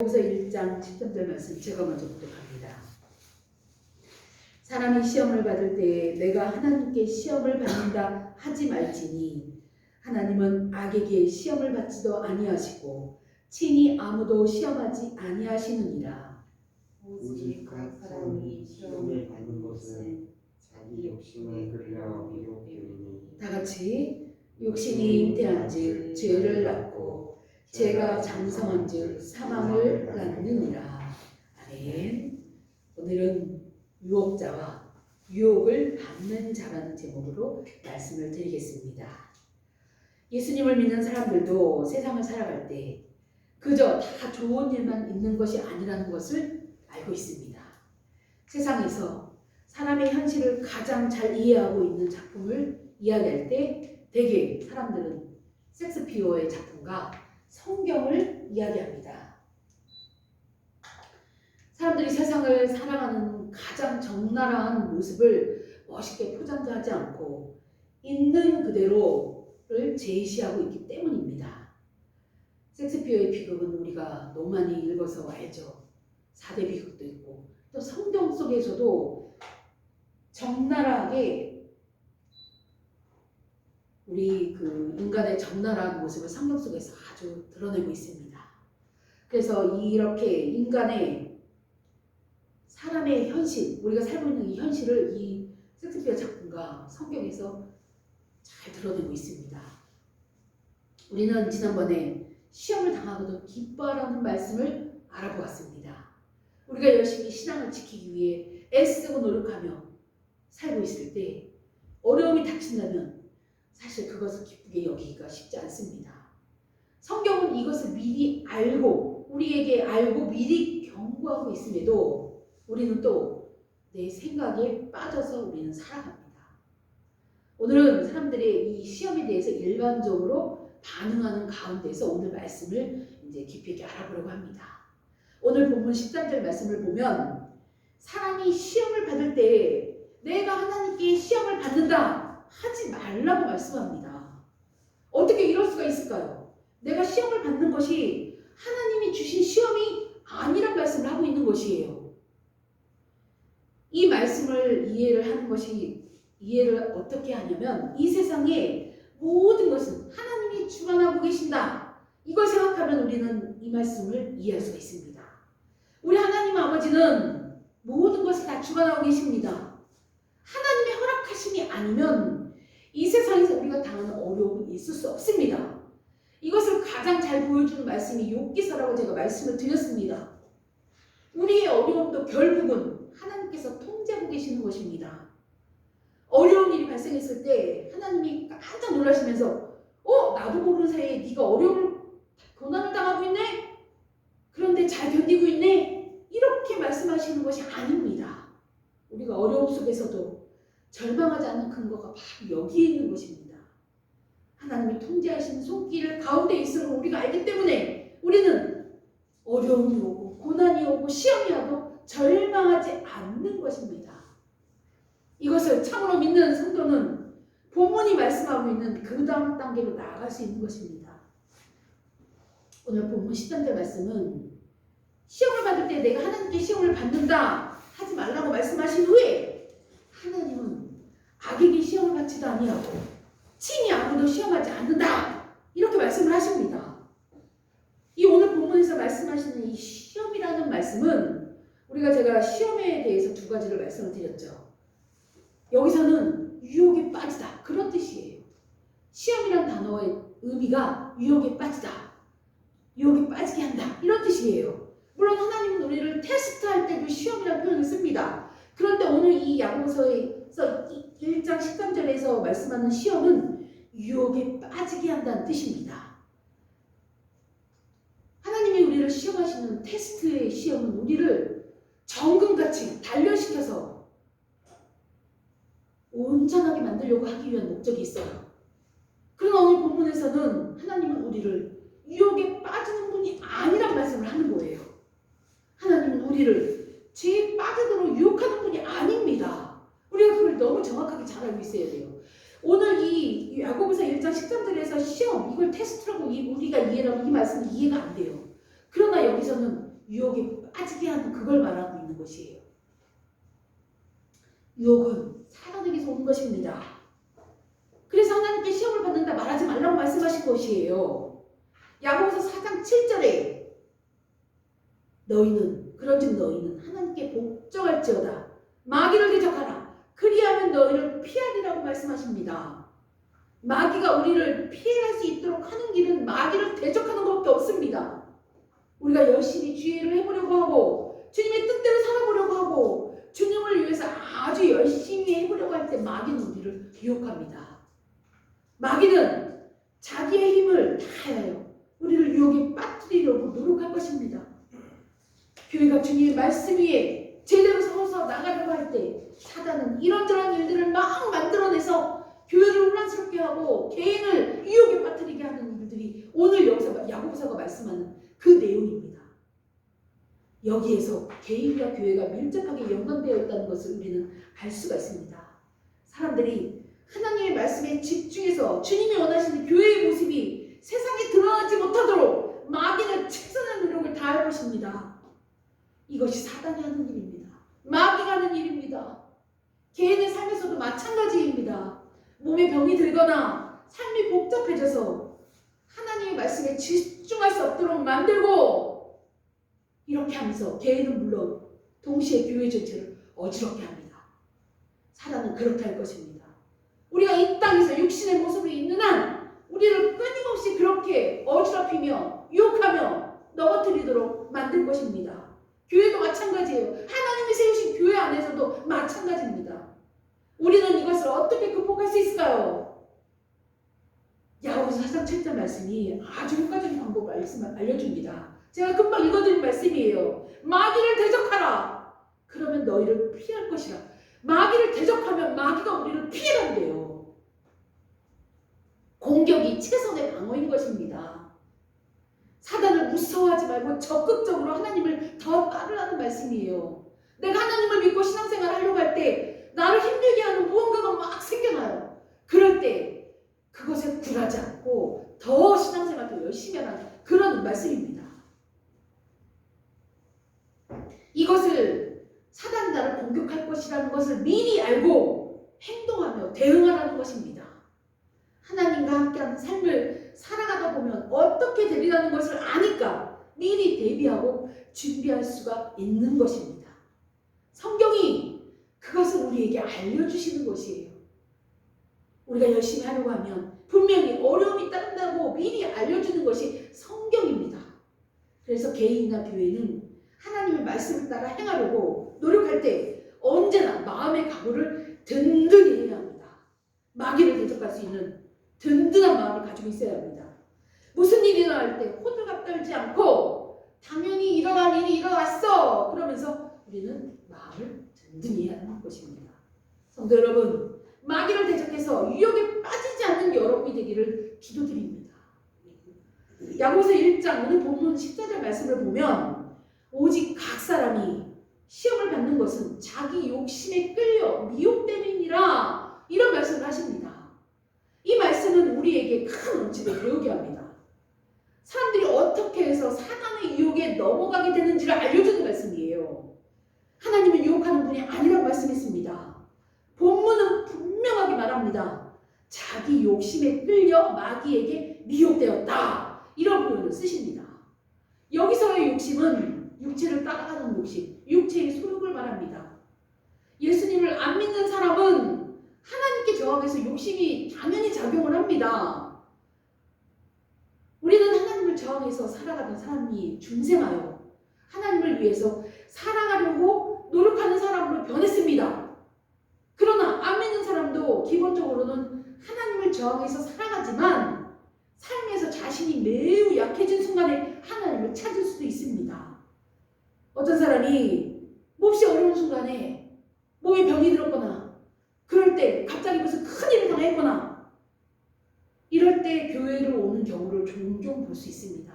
야고보서 1장 10절 말씀 제가 먼저 부탁합니다. 사람이 시험을 받을 때에 내가 하나님께 시험을 받는다 하지 말지니 하나님은 악에게 시험을 받지도 아니하시고 친히 아무도 시험하지 아니하시느니라. 오직 각 사람이 시험을 받는 것은 자기 욕심을 그리려 미혹되니 다 같이 욕심이 잉태한즉 죄를 낳고 죄가 장성한즉 사망을 낳느니라. 아멘. 오늘은 유혹자와 유혹을 받는 자라는 제목으로 말씀을 드리겠습니다. 예수님을 믿는 사람들도 세상을 살아갈 때 그저 다 좋은 일만 있는 것이 아니라는 것을 알고 있습니다. 세상에서 사람의 현실을 가장 잘 이해하고 있는 작품을 이야기할 때 대개 사람들은 셰익스피어의 작품과 성경을 이야기합니다. 사람들이 세상을 살아가는 가장 적나라한 모습을 멋있게 포장하지 않고 있는 그대로를 제시하고 있기 때문입니다. 셰익스피어의 비극은 우리가 너무 많이 읽어서 알죠. 4대 비극도 있고 또 성경 속에서도 적나라하게 우리 그 인간의 적나라한 모습을 성경 속에서 아주 드러내고 있습니다. 그래서 이렇게 인간의 사람의 현실, 우리가 살고 있는 이 현실을 이 셰익스피어 작품과 성경에서 잘 드러내고 있습니다. 우리는 지난번에 시험을 당하고도 기뻐하라는 말씀을 알아보았습니다. 우리가 열심히 신앙을 지키기 위해 애쓰고 노력하며 살고 있을 때 어려움이 닥친다면 사실 그것을 기쁘게 여기기가 쉽지 않습니다. 성경은 이것을 미리 알고 우리에게 알고 미리 경고하고 있음에도 우리는 또 내 생각에 빠져서 우리는 살아갑니다. 오늘은 사람들의 이 시험에 대해서 일반적으로 반응하는 가운데서 오늘 말씀을 이제 깊이 있게 알아보려고 합니다. 오늘 본문 13절 말씀을 보면 사람이 시험을 받을 때 내가 하나님께 시험을 받는다 하지 말라고 말씀합니다. 어떻게 이럴 수가 있을까요? 내가 시험을 받는 것이 하나님이 주신 시험이 아니란 말씀을 하고 있는 것이에요. 이 말씀을 이해를 어떻게 하냐면 이 세상의 모든 것은 하나님이 주관하고 계신다. 이걸 생각하면 우리는 이 말씀을 이해할 수가 있습니다. 우리 하나님 아버지는 모든 것을 다 주관하고 계십니다. 하나님의 허락하심이 아니면 이 세상에서 우리가 당하는 어려움이 있을 수 없습니다. 이것을 가장 잘 보여주는 말씀이 욥기서라고 제가 말씀을 드렸습니다. 우리의 어려움도 결국은 하나님께서 통제하고 계시는 것입니다. 어려운 일이 발생했을 때 하나님이 깜짝 놀라시면서 나도 모르는 사이에 네가 고난을 당하고 있네? 그런데 잘 견디고 있네? 이렇게 말씀하시는 것이 아닙니다. 우리가 어려움 속에서도 절망하지 않는 근거가 바로 여기에 있는 것입니다. 하나님이 통제하시는 손길 가운데 있음을 우리가 알기 때문에 우리는 어려움이 오고 고난이 오고 시험이 와도 절망하지 않는 것입니다. 이것을 참으로 믿는 성도는 본문이 말씀하고 있는 그 다음 단계로 나아갈 수 있는 것입니다. 오늘 본문 13절 말씀은 시험을 받을 때 내가 하나님께 시험을 받는다 하지 말라고 말씀하신 후에 하나님은 악에게 시험을 받지도 아니하고 친히 아무도 시험하지 않는다 이렇게 말씀을 하십니다. 이 오늘 본문에서 말씀하시는 이 시험이라는 말씀은 제가 시험에 대해서 두 가지를 말씀을 드렸죠. 여기서는 유혹에 빠지다 그런 뜻이에요. 시험이란 단어의 의미가 유혹에 빠지다, 유혹에 빠지게 한다 이런 뜻이에요. 물론 하나님은 우리를 테스트할 때도 시험이라는 표현을 씁니다. 그런데 오늘 이 야고보서에서 1장 13절에서 말씀하는 시험은 유혹에 빠지게 한다는 뜻입니다. 하나님이 우리를 시험하시는 테스트의 시험은 우리를 정금같이 단련시켜서 온전하게 만들려고 하기 위한 목적이 있어요. 그러나 오늘 본문에서는 하나님은 우리를 유혹에 빠지는 분이 아니란 말씀을 하는 거예요. 하나님은 우리를 죄에 빠지도록 유혹하는 분이 아닙니다. 우리가 그걸 너무 정확하게 잘 알고 있어야 돼요. 오늘 이 야고보서 1장 13절에서 시험, 이걸 테스트라고 우리가 이해하면 이 말씀은 이해가 안 돼요. 그러나 여기서는 유혹에 빠지게 하는 그걸 말하고 있는 것이에요. 유혹은 사단에게서 오는 것입니다. 그래서 하나님께 시험을 받는다 말하지 말라고 말씀하신 것이에요. 야고보서 4장 7절에 그런즉 너희는 하나님께 복종할지어다 마귀를 대적하라 그리하면 너희를 피하리라고 말씀하십니다. 마귀가 우리를 피할 수 있도록 하는 길은 마귀를 대적하는 것밖에 없습니다. 우리가 열심히 주의를 해보려고 하고 주님의 뜻대로 살아보려고 하고 주님을 위해서 아주 열심히 해보려고 할 때 마귀는 우리를 유혹합니다. 마귀는 자기의 힘을 다하여 우리를 유혹에 빠뜨리려고 노력할 것입니다. 교회가 주님의 말씀 위에 제대로 서서 나가려고 할 때 사단은 이런저런 일들을 막 만들어내서 교회를 혼란스럽게 하고 개인을 유혹에 빠뜨리게 하는 일들이 오늘 여기서 야고보서가 말씀하는 그 내용입니다. 여기에서 개인과 교회가 밀접하게 연관되어 있다는 것을 우리는 알 수가 있습니다. 사람들이 하나님의 말씀에 집중해서 주님이 원하시는 교회의 모습이 세상에 드러나지 못하도록 마귀는 최선의 노력을 다할 것입니다. 이것이 사단이 하는 일입니다. 마귀가 하는 일입니다. 개인의 삶에서도 마찬가지입니다. 몸에 병이 들거나 삶이 복잡해져서 하나님의 말씀에 집중할 수 없도록 만들고 이렇게 하면서 개인은 물론 동시에 교회 전체를 어지럽게 합니다. 사단은 그렇게 할 것입니다. 우리가 이 땅에서 육신의 모습으로 있는 한 우리를 끊임없이 그렇게 어지럽히며 유혹하며 넘어뜨리도록 만들 것입니다. 교회도 마찬가지예요. 하나님이 세우신 교회 안에서도 마찬가지입니다. 우리는 이것을 어떻게 극복할 수 있을까요? 야고보서 4장 7절 말씀이 아주 효과적인 방법을 알려줍니다. 제가 금방 읽어드린 말씀이에요. 마귀를 대적하라. 그러면 너희를 피할 것이라. 마귀를 대적하면 마귀가 우리를 피해간대요. 공격이 최선의 방어인 것입니다. 사단을 무서워하지 말고 적극적으로 하나님을 더 따르라는 말씀이에요. 내가 하나님을 믿고 신앙생활 하려고 할 때 나를 힘들게 하는 무언가가 막 생겨나요. 그럴 때 그것에 굴하지 않고 더 신앙생활 더 열심히 하라는 그런 말씀입니다. 이것을 사단이 나를 공격할 것이라는 것을 미리 알고 행동하며 대응하라는 것입니다. 하나님과 함께하는 삶을 살아가다 보면 어떻게 되리라는 것을 아니까 미리 대비하고 준비할 수가 있는 것입니다. 성경이 그것을 우리에게 알려주시는 것이에요. 우리가 열심히 하려고 하면 분명히 어려움이 따른다고 미리 알려주는 것이 성경입니다. 그래서 개인이나 교회는 하나님의 말씀을 따라 행하려고 노력할 때 언제나 마음의 각오를 든든히 해야 합니다. 마귀를 대적할 수 있는 든든한 마음을 가지고 있어야 합니다. 무슨 일이 일어날 때 호들갑 떨지 않고 당연히 일어날 일이 일어났어 그러면서 우리는 마음을 든든히 해야 하는 것입니다. 성도 여러분, 마귀를 대적해서 유혹에 빠지지 않는 여러분이 되기를 기도드립니다. 야고보서 1장 오늘 본문 14절 말씀을 보면 오직 각 사람이 시험을 받는 것은 자기 욕심에 끌려 미혹됨이니라 이런 말씀을 하십니다. 이 말씀은 우리에게 큰 원칙을 배우게 합니다. 사람들이 어떻게 해서 사단의 유혹에 넘어가게 되는지를 알려주는 말씀이에요. 하나님은 유혹하는 분이 아니라고 말씀했습니다. 본문은 분명하게 말합니다. 자기 욕심에 끌려 마귀에게 미혹되었다. 이런 표현을 쓰십니다. 여기서의 욕심은 육체를 따라가는 욕심, 육체의 소욕을 말합니다. 예수님을 안 믿는 사람은 하나님께 저항해서 욕심이 당연히 작용을 합니다. 우리는 하나님을 저항해서 살아가던 사람이 중생하여 하나님을 위해서 살아가려고 노력하는 사람으로 변했습니다. 그러나 안 믿는 사람도 기본적으로는 하나님을 저항해서 살아가지만 삶에서 자신이 매우 약해진 순간에 하나님을 찾을 수도 있습니다. 어떤 사람이 몹시 어려운 순간에 몸에 병이 들었거나 그럴 때 갑자기 무슨 큰일을 당했거나 이럴 때 교회를 오는 경우를 종종 볼 수 있습니다.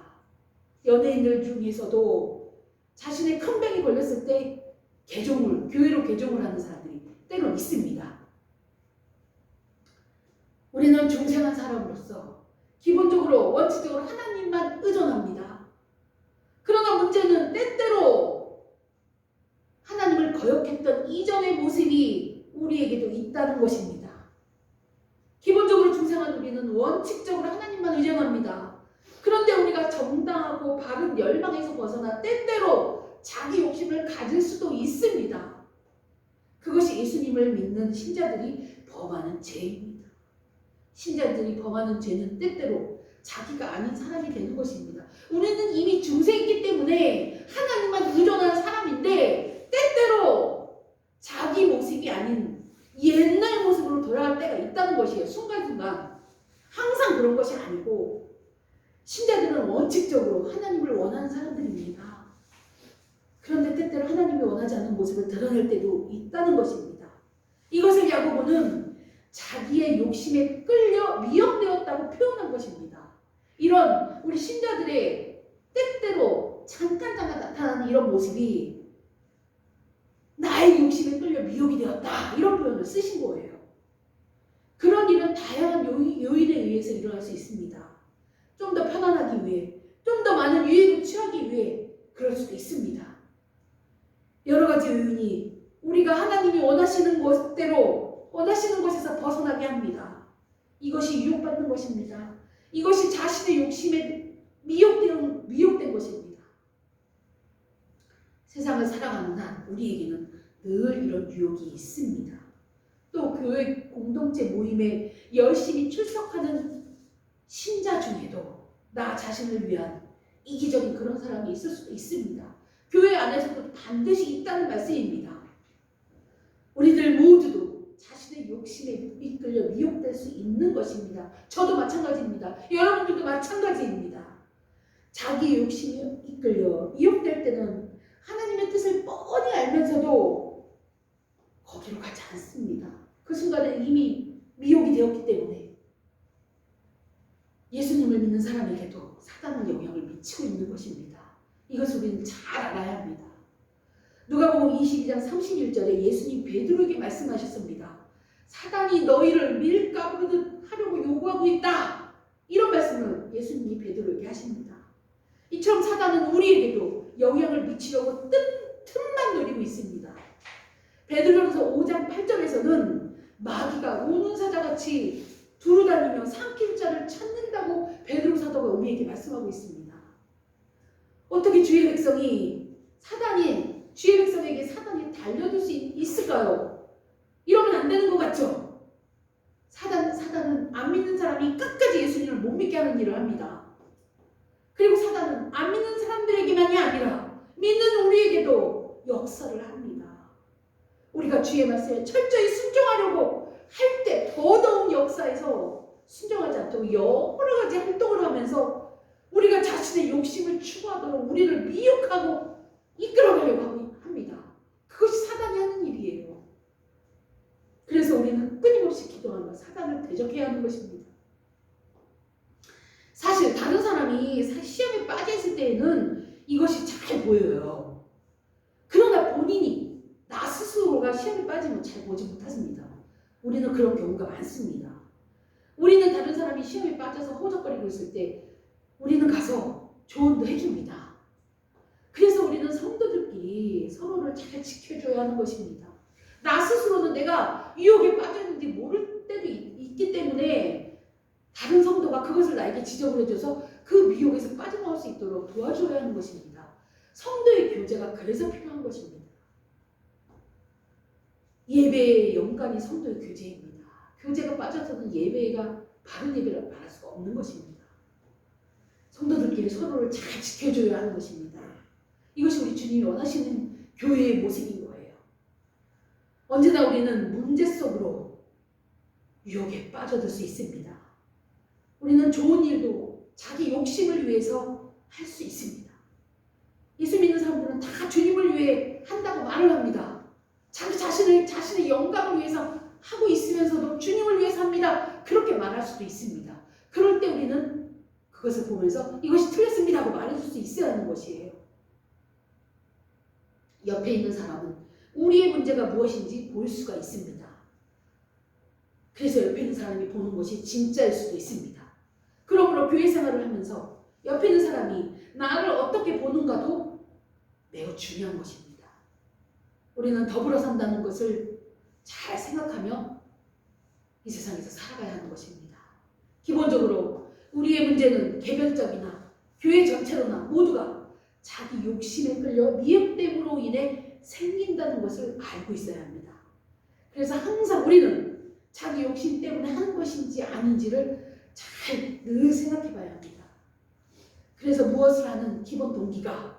연예인들 중에서도 자신의 큰 병이 걸렸을 때 교회로 개종을 하는 사람들이 때론 있습니다. 우리는 중생한 사람으로서 기본적으로 원칙적으로 하나님만 의존합니다. 그러나 문제는 때때로 우리에게도 있다는 것입니다. 기본적으로 중생한 우리는 원칙적으로 하나님만 의존합니다. 그런데 우리가 정당하고 바른 열망에서 벗어나 때때로 자기 욕심을 가질 수도 있습니다. 그것이 예수님을 믿는 신자들이 범하는 죄입니다. 신자들이 범하는 죄는 때때로 자기가 아닌 사람이 되는 것입니다. 우리는 이미 중생이기 때문에 하나님만 의존하는 사람인데 때때로 자기 모습이 아닌 옛날 모습으로 돌아갈 때가 있다는 것이에요. 순간순간. 항상 그런 것이 아니고 신자들은 원칙적으로 하나님을 원하는 사람들입니다. 그런데 때때로 하나님이 원하지 않는 모습을 드러낼 때도 있다는 것입니다. 이것을 야고보는 자기의 욕심에 끌려 미혹되었다고 표현한 것입니다. 이런 우리 신자들의 때때로 잠깐 나타나는 이런 모습이 나의 욕심에 끌려 미혹이 되었다, 이런 표현을 쓰신 거예요. 그런 일은 다양한 요인에 의해서 일어날 수 있습니다. 좀 더 편안하기 위해, 좀 더 많은 유익을 취하기 위해 그럴 수도 있습니다. 여러 가지 요인이 우리가 하나님이 원하시는 것대로 원하시는 것에서 벗어나게 합니다. 이것이 유혹받는 것입니다. 이것이 자신의 욕심에 미혹된 것입니다. 세상을 살아가는 한 우리에게는 늘 이런 유혹이 있습니다. 또 교회 공동체 모임에 열심히 출석하는 신자 중에도 나 자신을 위한 이기적인 그런 사람이 있을 수도 있습니다. 교회 안에서도 반드시 있다는 말씀입니다. 우리들 모두도 자신의 욕심에 이끌려 미혹될 수 있는 것입니다. 저도 마찬가지입니다. 여러분들도 마찬가지입니다. 자기의 욕심에 이끌려 미혹될 때는 하나님의 뜻을 뻔히 알면서도 거기로 가지 않습니다. 그 순간에 이미 미혹이 되었기 때문에 예수님을 믿는 사람에게도 사단은 영향을 미치고 있는 것입니다. 이것을 우리는 잘 알아야 합니다. 누가복음 22장 31절에 예수님 베드로에게 말씀하셨습니다. 사단이 너희를 밀가부르듯 하려고 요구하고 있다. 이런 말씀을 예수님이 베드로에게 하십니다. 이처럼 사단은 우리에게도 영향을 미치려고 틈만 노리고 있습니다. 베드로전서 5장 8절에서는 마귀가 우는 사자같이 두루다니며 삼킬 자를 찾는다고 베드로 사도가 우리에게 말씀하고 있습니다. 어떻게 주의 백성에게 사단이 달려들 수 있을까요? 이러면 안 되는 것 같죠? 사단은 안 믿는 사람이 끝까지 예수님을 못 믿게 하는 일을 합니다. 그리고 사단은 안 믿는 사람들에게만이 아니라 믿는 우리에게도 역사를 합니다. 우리가 주의 말씀에 철저히 순종하려고 할 때 더더욱 역사에서 순종하지 않도록 여러 가지 활동을 하면서 우리가 자신의 욕심을 추구하도록 우리를 미혹하고 이끌어가려고 합니다. 그것이 사단이 하는 일이에요. 그래서 우리는 끊임없이 기도하며 사단을 대적해야 하는 것입니다. 사실 다른 사람이 시험에 빠져있을 때에는 이것이 잘 보여요. 그러나 본인이 나 스스로가 시험에 빠지면 잘 보지 못하십니다. 우리는 그런 경우가 많습니다. 우리는 다른 사람이 시험에 빠져서 허우적거리고 있을 때 우리는 가서 조언도 해줍니다. 그래서 우리는 성도들끼리 서로를 잘 지켜줘야 하는 것입니다. 나 스스로는 내가 유혹에 빠졌는지 모를 때도 있기 때문에 다른 성도가 그것을 나에게 지적을 해줘서 그 미혹에서 빠져나올 수 있도록 도와줘야 하는 것입니다. 성도의 교제가 그래서 필요한 것입니다. 예배의 연간이 성도의 교제입니다. 교제가 빠져서는 예배가 바른 예배라고 말할 수가 없는 것입니다. 성도들끼리 서로를 잘 지켜줘야 하는 것입니다. 이것이 우리 주님이 원하시는 교회의 모습인 거예요. 언제나 우리는 문제 속으로 유혹에 빠져들 수 있습니다. 우리는 좋은 일도 자기 욕심을 위해서 할 수 있습니다. 예수 믿는 사람들은 다 주님을 위해 한다고 말을 합니다. 자신의 영광을 위해서 하고 있으면서도 주님을 위해서 합니다. 그렇게 말할 수도 있습니다. 그럴 때 우리는 그것을 보면서 이것이 틀렸습니다 하고 말해줄 수 있어야 하는 것이에요. 옆에 있는 사람은 우리의 문제가 무엇인지 볼 수가 있습니다. 그래서 옆에 있는 사람이 보는 것이 진짜일 수도 있습니다. 그러므로 교회 생활을 하면서 옆에 있는 사람이 나를 어떻게 보는가도 매우 중요한 것입니다. 우리는 더불어 산다는 것을 잘 생각하며 이 세상에서 살아가야 하는 것입니다. 기본적으로 우리의 문제는 개별적이나 교회 전체로나 모두가 자기 욕심에 끌려 미혹됨으로 인해 생긴다는 것을 알고 있어야 합니다. 그래서 항상 우리는 자기 욕심 때문에 하는 것인지 아닌지를 잘 늘 생각해 봐야 합니다. 그래서 무엇을 하는 기본 동기가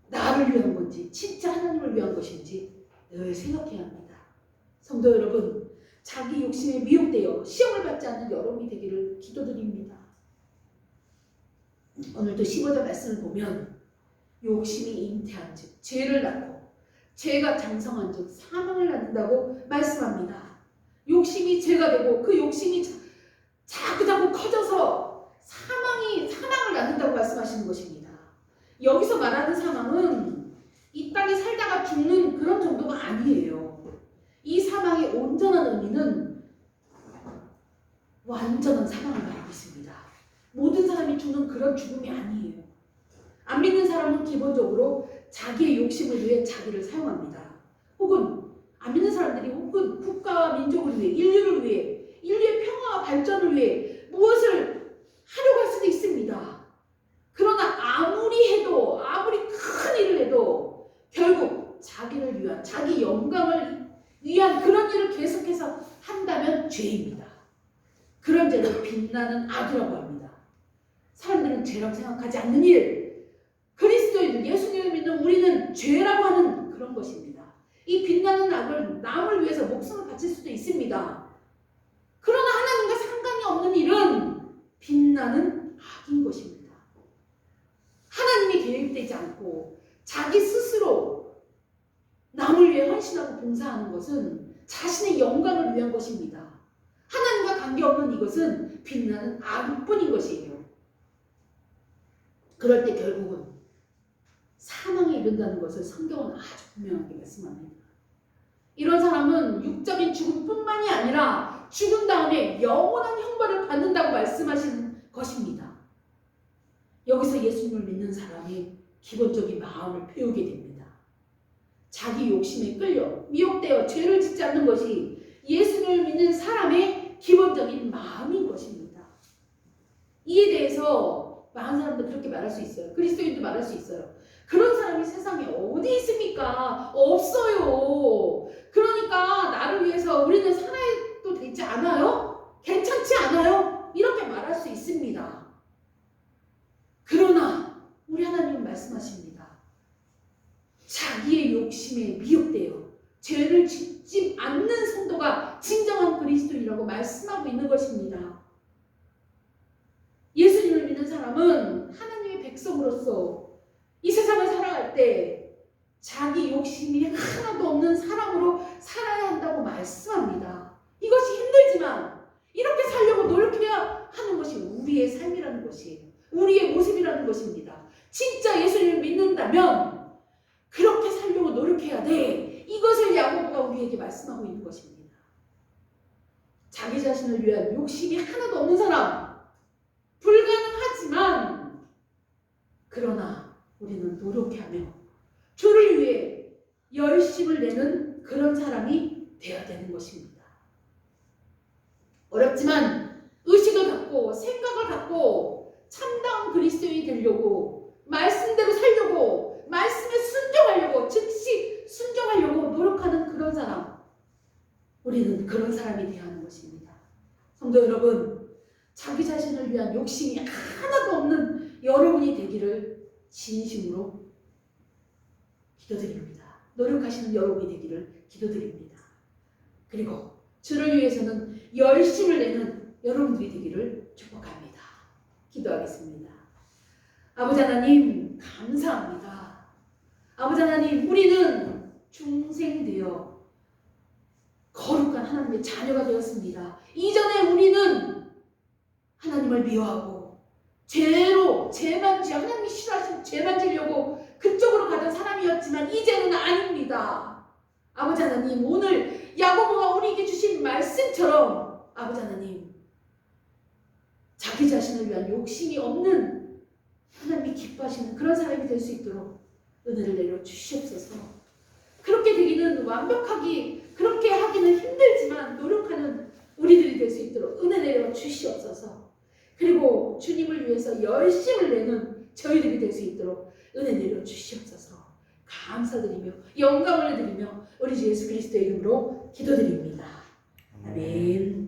나를 위한 건지 진짜 하나님을 위한 것인지 늘 생각해야 합니다. 성도 여러분, 자기 욕심에 미혹되어 시험을 받지 않는 여러분이 되기를 기도드립니다. 오늘도 15절 말씀을 보면 욕심이 잉태한 즉 죄를 낳고 죄가 장성한 즉 사망을 낳는다고 말씀합니다. 욕심이 죄가 되고 그 욕심이 자꾸 커져서 사망을 낳는다고 말씀하시는 것입니다. 여기서 말하는 사망은 이 땅에 살다가 죽는 그런 정도가 아니에요. 이 사망의 온전한 의미는 완전한 사망을 말하고 있습니다. 모든 사람이 죽는 그런 죽음이 아니에요. 안 믿는 사람은 기본적으로 자기의 욕심을 위해 자기를 사용합니다. 혹은 안 믿는 사람들이 혹은 국가와 민족을 위해 인류를 위해 인류의 평화와 발전을 위해 무엇을 하려고 할 수도 있습니다. 그러나 아무리 큰 일을 해도 결국 자기를 위한 자기 영광을 위한 그런 일을 계속해서 한다면 죄입니다. 그런 죄를 빛나는 악이라고 합니다. 사람들은 죄라고 생각하지 않는 일, 그리스도인들, 예수님을 믿는 우리는 죄라고 하는 그런 것입니다. 이 빛나는 악을 남을 위해서 목숨을 바칠 수도 있습니다. 그러나 하나님과 상관이 없는 일은 빛나는 악인 것입니다. 하나님이 개입되지 않고 자기 스스로 남을 위해 헌신하고 봉사하는 것은 자신의 영광을 위한 것입니다. 하나님과 관계없는 이것은 빛나는 악뿐인 것이에요. 그럴 때 결국은 사망에 이른다는 것을 성경은 아주 분명하게 말씀합니다. 이런 사람은 육적인 죽음뿐만이 아니라 죽은 다음에 영원한 형벌을 받는다고 말씀하시는 것입니다. 여기서 예수님을 믿는 사람이 기본적인 마음을 배우게 됩니다. 자기 욕심에 끌려 미혹되어 죄를 짓지 않는 것이 예수님을 믿는 사람의 기본적인 마음인 것입니다. 이에 대해서 많은 사람도 그렇게 말할 수 있어요. 그리스도인도 말할 수 있어요. 그런 사람이 세상에 어디 있습니까? 없어요. 그러니까 나를 위해서 우리는 살아도 되지 않아요? 괜찮지 않아요? 이렇게 말할 수 있습니다. 그러나 우리 하나님은 말씀하십니다. 자기의 욕심에 미혹되어 죄를 짓지 않는 성도가 진정한 그리스도인이라고 말씀하고 있는 것입니다. 예수님을 믿는 사람은 하나님의 백성으로서 이 세상을 살아갈 때 자기 욕심이 하나도 없는 사람으로 살아야 한다고 말씀합니다. 이것이 힘들지만 이렇게 살려고 노력해야 하는 것이 우리의 삶이라는 것이에요. 우리의 모습이라는 것입니다. 진짜 예수님을 믿는다면 그렇게 살려고 노력해야 돼. 이것을 야고보가 우리에게 말씀하고 있는 것입니다. 자기 자신을 위한 욕심이 하나도 없는 사람, 불가능하지만 그러나 우리는 노력하며 주를 위해 열심을 내는 그런 사람이 되어야 되는 것입니다. 어렵지만 의식을 갖고 생각을 갖고 참다운 그리스도인이 되려고 말씀대로 살려고 말씀에 순종하려고 즉시 순종하려고 노력하는 그런 사람, 우리는 그런 사람이 되어야 하는 것입니다. 성도 여러분, 자기 자신을 위한 욕심이 하나도 없는 여러분이 되기를 진심으로 기도드립니다. 노력하시는 여러분이 되기를 기도드립니다. 그리고 주를 위해서는 열심을 내는 여러분들이 되기를 축복합니다. 기도하겠습니다. 아버지 하나님 감사합니다. 아버지 하나님, 우리는 중생되어 거룩한 하나님의 자녀가 되었습니다. 이전에 우리는 하나님을 미워하고 하나님이 싫어하시는 죄만 지려고 그쪽으로 가던 사람이었지만 이제는 아닙니다. 아버지 하나님, 오늘 야고보가 우리에게 주신 말씀처럼 아버지 하나님, 자기 자신을 위한 욕심이 없는 하나님이 기뻐하시는 그런 사람이 될 수 있도록 은혜를 내려 주시옵소서. 그렇게 되기는 그렇게 하기는 힘들지만 노력하는 우리들이 될 수 있도록 은혜 내려 주시옵소서. 그리고 주님을 위해서 열심을 내는 저희들이 될 수 있도록 은혜 내려 주시옵소서. 감사드리며 영광을 드리며 우리 주 예수 그리스도의 이름으로 기도드립니다. 아멘.